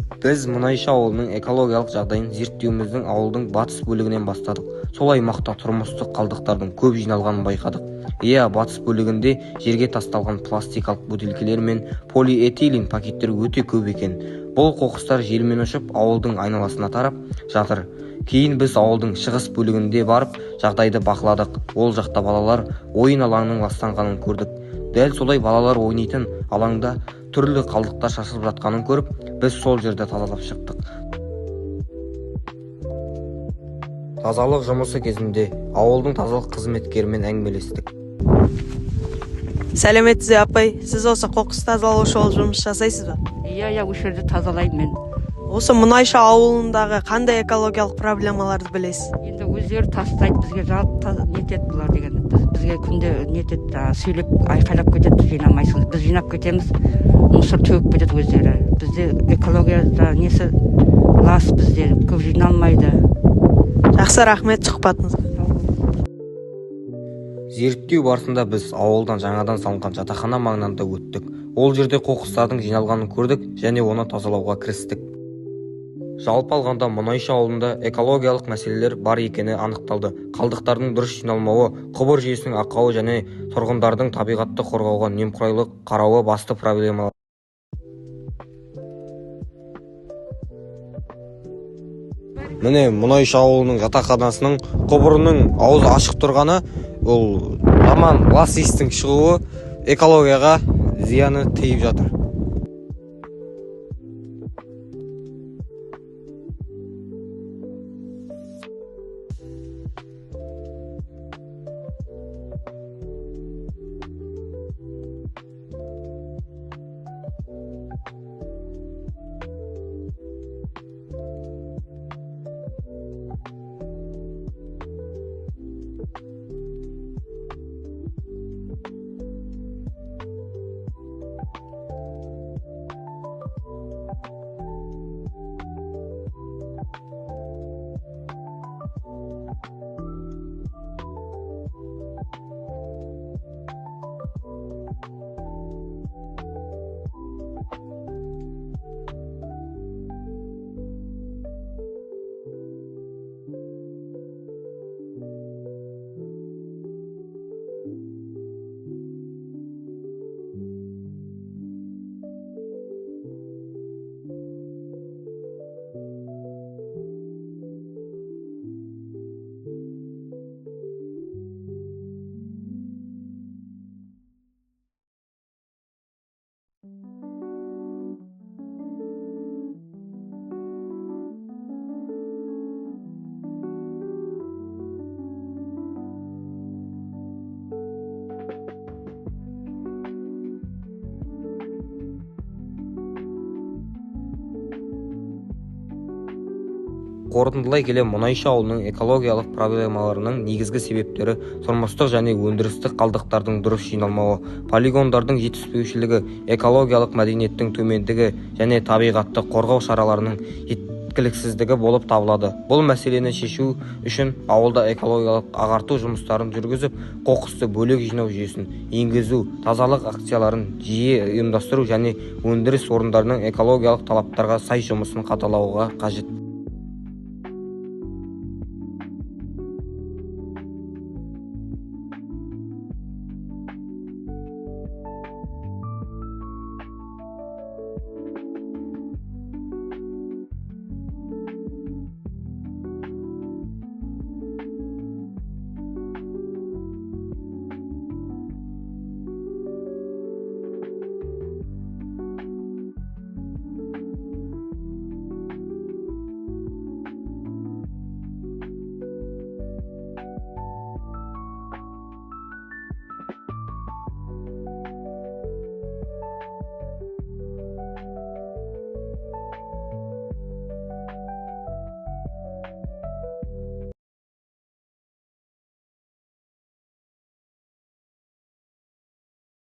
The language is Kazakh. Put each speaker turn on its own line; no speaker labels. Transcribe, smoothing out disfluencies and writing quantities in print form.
Біз Мұнайшы ауылының экологиялық жағдайын зерттеуіміздің ауылдың батыс бөлігінен бастадық. Сол аймақта тұрмыстық қалдықтардың көп жиналғанын байқадық. Батыс бөлігінде жерге тасталған пластикалық бөтелкелер мен полиэтилен пакеттер өте көп екен. Бұл қоқыстар желмен ұшып ауылдың айналасына тарап жатыр. Кейін біз ауылдың шығыс бөлігінде барып жағдайды бақыладық. Ол жақта балалар ойын алаңының ластанғанын көрдік. Дәл солай балалар ойнайтын алаңда түрлі қалдықтар шашылып жатқанын көріп, біз сол жерді тазалап шықтық. Тазалық жұмысы кезінде ауылдың тазалық қызметкерімен әңгімелестік.
Сәлеметсіз апай, сіз осы қоқыс тазалаушы болып жұмыс жасайсыз ба?
Иә, осы жерде тазалаймын мен.
Осы Мұнайшы ауылындағы қандай экологиялық проблемаларды білесіз?
Енді өздері тастайды, бізге жалып нетеді бұлар деген. Бізге күнде нетеді, сөйлеп айқайлап кетеді, жинамайсың. Біз жинап кетеміз, мусор төгіп кетеді өздері. Бізде экология несі лас, бізде көп жиналмайды.
Жақсы, рахмет сұхбатыңызға.
Зерттеу барысында біз ауылдан жаңадан салынған жатақхана маңынан да өттік. Ол жерде қоқыстардың жиналғанын көрдік және оны тазалауға кірістік. Жалпы алғанда Мұнайшы ауылында экологиялық мәселелер бар екені анықталды. Қалдықтардың дұрыс жиналмауы, құбыр жүйесінің ақауы және тұрғындардың табиғатты қорғауға немқұрайлы қарауы басты проблемалар. Міне Мұнайшы ауылының жатақханасының құбырының аузы ашық тұрғаны, ол жаман лас иістің шығуы экологияға зияны тиіп жатыр. Қорытындылай келе, Мұнайшы ауылының экологиялық проблемаларының негізгі себептері тұрмыстық және өндірістік қалдықтардың дұрыс жиналмауы, полигондардың жетіспеушілігі, экологиялық мәдениеттің төмендігі және табиғатты қорғау шараларының жеткіліксіздігі болып табылады. Бұл мәселені шешу үшін ауылда экологиялық ағарту жұмыстарын жүргізіп, қоқысты бөлек жинау жүйесін енгізу, тазалық акцияларын жиі ұйымдастыру және өндіріс орындарының экологиялық талаптарға сай жұмысын қадағалауға қажет.